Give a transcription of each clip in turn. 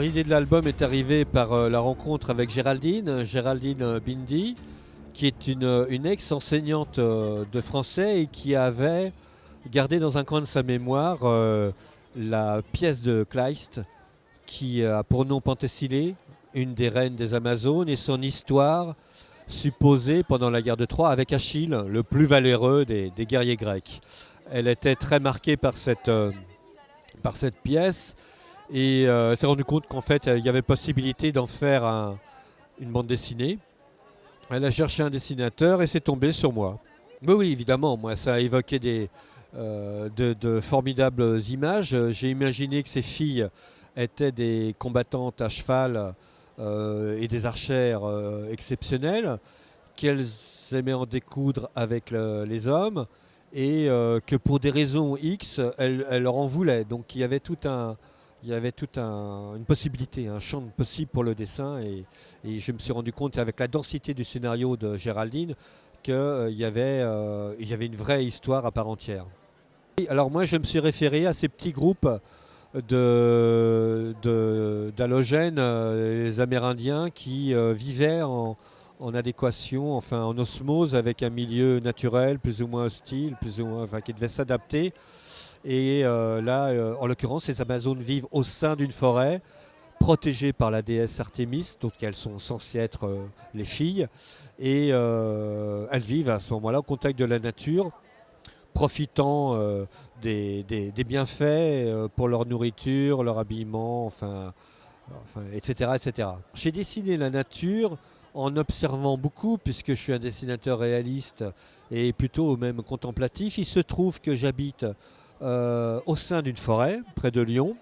L'idée de l'album est arrivée par la rencontre avec Géraldine Bindi, qui est une ex-enseignante de français et qui avait gardé dans un coin de sa mémoire la pièce de Kleist qui a pour nom Penthesilée, une des reines des Amazones, et son histoire supposée pendant la guerre de Troie avec Achille, le plus valeureux des guerriers grecs. Elle était très marquée par cette pièce et elle s'est rendue compte qu'en fait il y avait possibilité d'en faire une bande dessinée. Elle a cherché un dessinateur et c'est tombé sur moi. Mais oui, évidemment, moi ça a évoqué de formidables images. J'ai imaginé que ces filles étaient des combattantes à cheval et des archères exceptionnelles, qu'elles aimaient en découdre avec les hommes et que pour des raisons X, elles leur en voulaient. Donc il y avait une possibilité, un champ possible pour le dessin et je me suis rendu compte avec la densité du scénario de Géraldine qu'il y avait une vraie histoire à part entière. Alors moi je me suis référé à ces petits groupes d'halogènes, les Amérindiens qui vivaient en adéquation, enfin en osmose avec un milieu naturel plus ou moins hostile, qui devait s'adapter. Et là, en l'occurrence, ces Amazones vivent au sein d'une forêt protégées par la déesse Artémis, donc elles sont censées être les filles. Et elles vivent à ce moment-là au contact de la nature, profitant des bienfaits pour leur nourriture, leur habillement, etc., etc. J'ai dessiné la nature en observant beaucoup, puisque je suis un dessinateur réaliste et plutôt même contemplatif. Il se trouve que j'habite au sein d'une forêt, près de Lyon.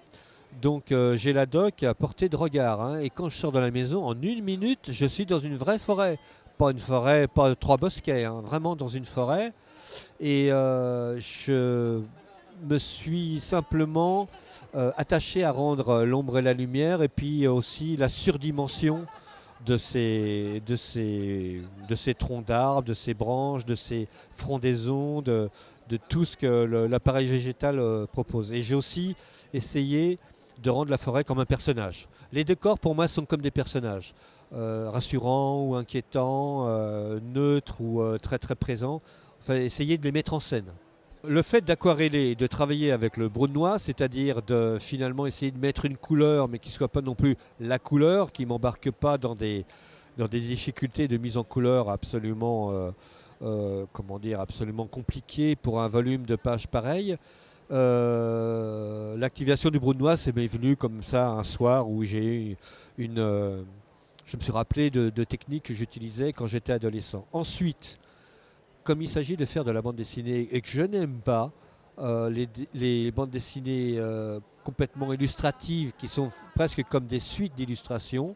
Donc j'ai la doc à portée de regard. Hein, et quand je sors de la maison, en une minute, je suis dans une vraie forêt. Pas une forêt, pas trois bosquets, hein, vraiment dans une forêt. Et je me suis simplement attaché à rendre l'ombre et la lumière et puis aussi la surdimension de ces troncs d'arbres, de ces branches, de ces frondaisons, de tout ce que l'appareil végétal propose. Et j'ai aussi essayé de rendre la forêt comme un personnage. Les décors pour moi sont comme des personnages, rassurants ou inquiétants, neutres ou très très présents. Enfin, essayer de les mettre en scène. Le fait d'aquareller et de travailler avec le brunois, c'est-à-dire de finalement essayer de mettre une couleur, mais qui ne soit pas non plus la couleur, qui ne m'embarque pas dans des difficultés de mise en couleur absolument, absolument compliquées pour un volume de pages pareil. L'activation du brunois, c'est m'est venu comme ça un soir où j'ai eu je me suis rappelé de techniques que j'utilisais quand j'étais adolescent. Ensuite, comme il s'agit de faire de la bande dessinée et que je n'aime pas les bandes dessinées complètement illustratives qui sont presque comme des suites d'illustrations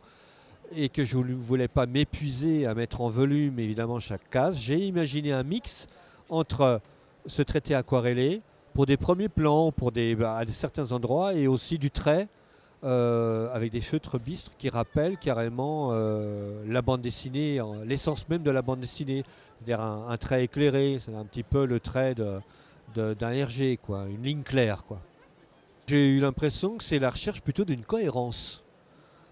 et que je ne voulais pas m'épuiser à mettre en volume évidemment chaque case, j'ai imaginé un mix entre ce traité aquarellé pour des premiers plans, à certains endroits et aussi du trait avec des feutres bistres qui rappellent carrément la bande dessinée, l'essence même de la bande dessinée, c'est-à-dire un trait éclairé, c'est un petit peu le trait d'un RG, quoi, une ligne claire, quoi. J'ai eu l'impression que c'est la recherche plutôt d'une cohérence.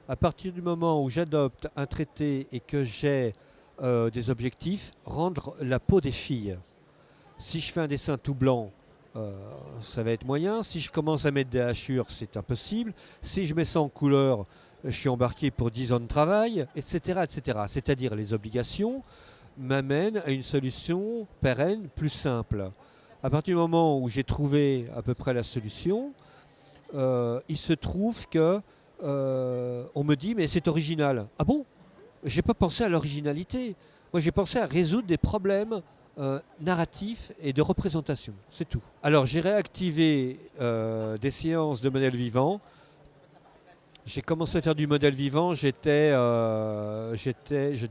À partir du moment où j'adopte un traité et que j'ai des objectifs, rendre la peau des filles. Si je fais un dessin tout blanc, ça va être moyen. Si je commence à mettre des hachures, c'est impossible. Si je mets ça en couleur, je suis embarqué pour 10 ans de travail, etc., etc. C'est-à-dire les obligations m'amènent à une solution pérenne, plus simple. À partir du moment où j'ai trouvé à peu près la solution, il se trouve que on me dit mais c'est original. Ah bon? J'ai pas pensé à l'originalité. Moi j'ai pensé à résoudre des problèmes narratif et de représentation, c'est tout. Alors j'ai réactivé des séances de modèles vivants. J'ai commencé à faire du modèle vivant, je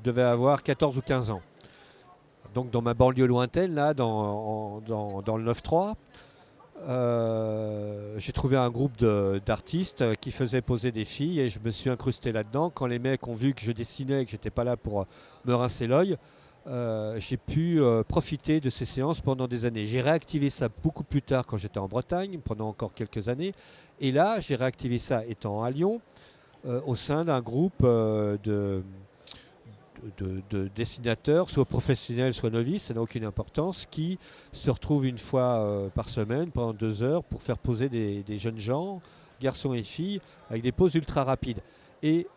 devais avoir 14 ou 15 ans. Donc dans ma banlieue lointaine, là, dans le 9-3, j'ai trouvé un groupe d'artistes qui faisaient poser des filles et je me suis incrusté là-dedans. Quand les mecs ont vu que je dessinais et que j'étais pas là pour me rincer l'œil, j'ai pu profiter de ces séances pendant des années. J'ai réactivé ça beaucoup plus tard quand j'étais en Bretagne, pendant encore quelques années. Et là, j'ai réactivé ça étant à Lyon. au sein d'un groupe de dessinateurs, soit professionnels, soit novices, ça n'a aucune importance, qui se retrouvent une fois par semaine, pendant 2 heures, pour faire poser des jeunes gens, garçons et filles, avec des poses ultra rapides. Et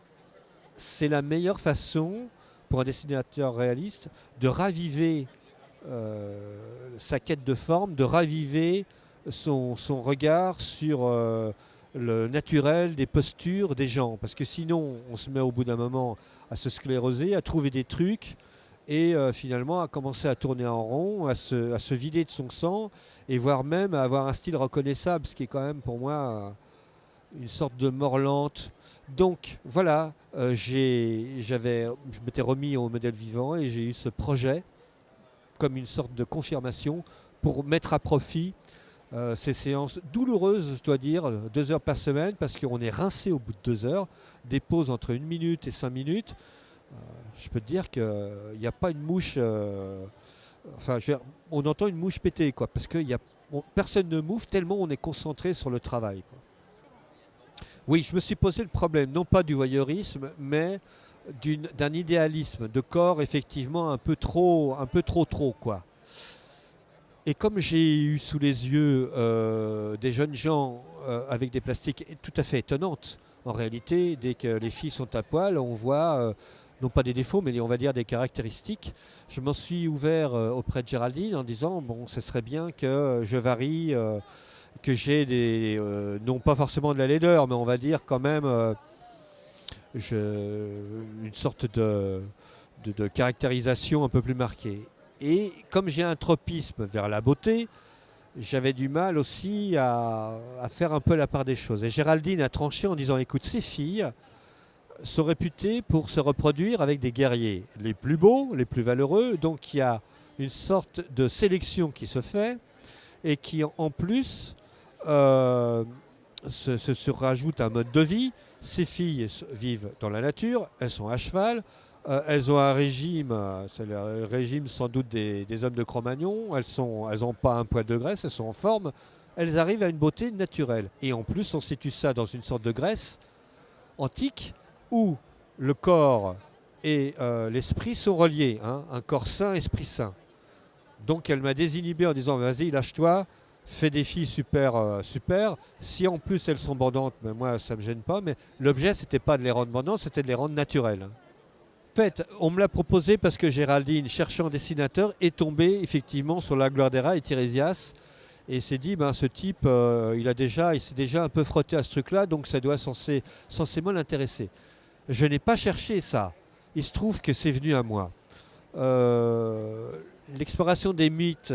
c'est la meilleure façon, pour un dessinateur réaliste, de raviver sa quête de forme, de raviver son regard sur le naturel des postures des gens. Parce que sinon, on se met au bout d'un moment à se scléroser, à trouver des trucs et finalement à commencer à tourner en rond, à se vider de son sang et voire même à avoir un style reconnaissable, ce qui est quand même pour moi une sorte de mort lente. Donc voilà, je m'étais remis au modèle vivant et j'ai eu ce projet comme une sorte de confirmation pour mettre à profit ces séances douloureuses, je dois dire, 2 heures par semaine, parce qu'on est rincé au bout de 2 heures, des pauses entre 1 minute et 5 minutes. Je peux te dire qu'il n'y a pas une mouche... on entend une mouche péter, quoi, parce que personne ne mouve tellement on est concentré sur le travail, quoi. Oui, je me suis posé le problème, non pas du voyeurisme, mais d'un idéalisme de corps, effectivement, un peu trop, quoi. Et comme j'ai eu sous les yeux des jeunes gens avec des plastiques tout à fait étonnantes, en réalité, dès que les filles sont à poil, on voit, non pas des défauts, mais on va dire des caractéristiques. Je m'en suis ouvert auprès de Géraldine en disant, bon, ce serait bien que je varie, que j'ai non pas forcément de la laideur, mais on va dire quand même une sorte de caractérisation un peu plus marquée. Et comme j'ai un tropisme vers la beauté, j'avais du mal aussi à faire un peu la part des choses. Et Géraldine a tranché en disant, écoute, ces filles sont réputées pour se reproduire avec des guerriers les plus beaux, les plus valeureux. Donc il y a une sorte de sélection qui se fait et qui en plus se rajoute un mode de vie. Ces filles vivent dans la nature, elles sont à cheval, elles ont un régime, c'est le régime sans doute des hommes de Cro-Magnon, elles n'ont pas un poil de graisse, elles sont en forme, elles arrivent à une beauté naturelle. Et en plus, on situe ça dans une sorte de Grèce antique où le corps et l'esprit sont reliés, hein, un corps sain, esprit sain. Donc elle m'a désinhibé en disant, vas-y, lâche-toi, fais des filles super, super. Si en plus elles sont bandantes, ben moi ça ne me gêne pas, mais l'objet c'était pas de les rendre bandantes, c'était de les rendre naturelles. En fait, on me l'a proposé parce que Géraldine, cherchant dessinateur, est tombée effectivement sur la Gloire des Rats et Tirésias et s'est dit, ben, ce type, il s'est déjà un peu frotté à ce truc-là, donc ça doit censément l'intéresser. Je n'ai pas cherché ça. Il se trouve que c'est venu à moi. L'exploration des mythes,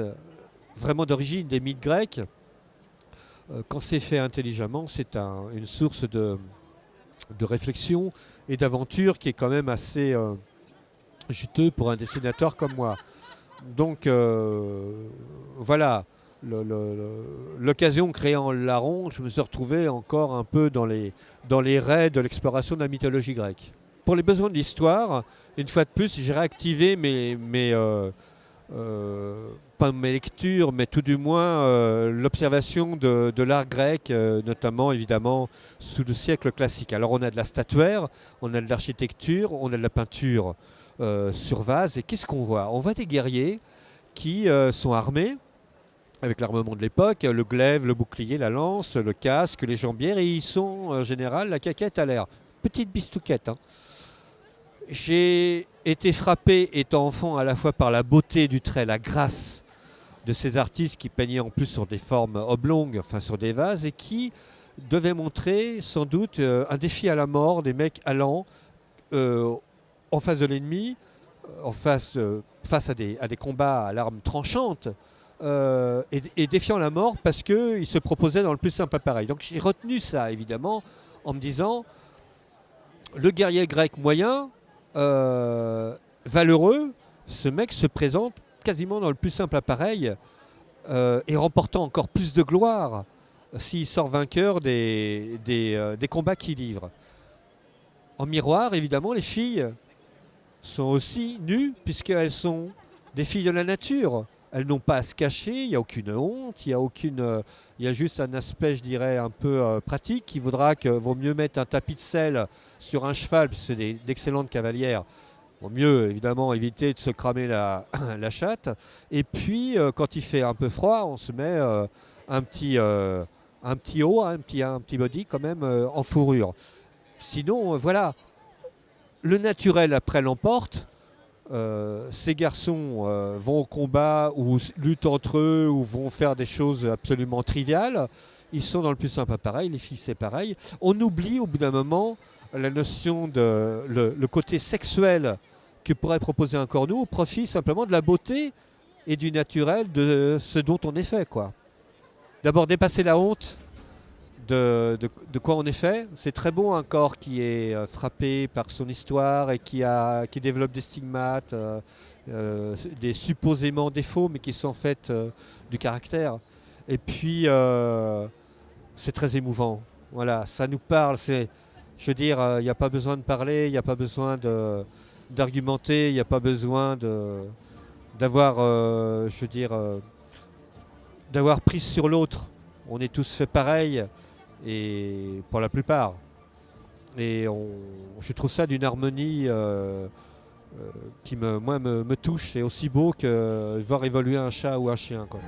vraiment d'origine, des mythes grecs, quand c'est fait intelligemment, c'est une source de réflexion et d'aventure qui est quand même assez juteux pour un dessinateur comme moi. Donc voilà, l'occasion créant le larron, je me suis retrouvé encore un peu dans les raies de l'exploration de la mythologie grecque. Pour les besoins de l'histoire, une fois de plus, j'ai réactivé pas mes lectures, mais tout du moins l'observation de l'art grec, notamment évidemment sous le siècle classique. Alors on a de la statuaire, on a de l'architecture, on a de la peinture sur vase. Et qu'est-ce qu'on voit? On voit des guerriers qui sont armés avec l'armement de l'époque, le glaive, le bouclier, la lance, le casque, les jambières, et ils sont en général la caquette à l'air. Petite bistouquette, hein. J'ai été frappé, étant enfant, à la fois par la beauté du trait, la grâce de ces artistes qui peignaient en plus sur des formes oblongues, enfin sur des vases, et qui devaient montrer sans doute un défi à la mort, des mecs allants en face de l'ennemi, face à des combats à l'arme tranchante, et défiant la mort parce qu'ils se proposaient dans le plus simple appareil. Donc j'ai retenu ça, évidemment, en me disant, le guerrier grec moyen, valeureux, ce mec se présente quasiment dans le plus simple appareil et remportant encore plus de gloire s'il sort vainqueur des combats qu'il livre. En miroir, évidemment, les filles sont aussi nues puisqu'elles sont des filles de la nature. elles n'ont pas à se cacher, il n'y a aucune honte, il y a juste un aspect, je dirais, un peu pratique qui voudra que vaut mieux mettre un tapis de selle sur un cheval, parce que c'est d'excellentes cavalières. Vaut mieux évidemment éviter de se cramer la chatte. Et puis quand il fait un peu froid, on se met un petit haut, hein, un petit body quand même en fourrure. Sinon, voilà, le naturel après l'emporte. Ces garçons vont au combat ou luttent entre eux ou vont faire des choses absolument triviales. Ils sont dans le plus sympa pareil, les filles c'est pareil. On oublie au bout d'un moment la notion de le côté sexuel que pourrait proposer un cornou au profit simplement de la beauté et du naturel de ce dont on est fait, quoi. D'abord dépasser la honte de quoi on est fait. C'est très beau un corps qui est frappé par son histoire et qui développe des stigmates, des supposément défauts, mais qui sont en fait du caractère. Et puis c'est très émouvant. Voilà, ça nous parle. Je veux dire, il n'y a pas besoin de parler, il n'y a pas besoin d'argumenter, il n'y a pas besoin d'avoir, je veux dire, d'avoir prise sur l'autre. On est tous faits pareil, et pour la plupart. Et je trouve ça d'une harmonie qui me touche. C'est aussi beau que voir évoluer un chat ou un chien, quoi.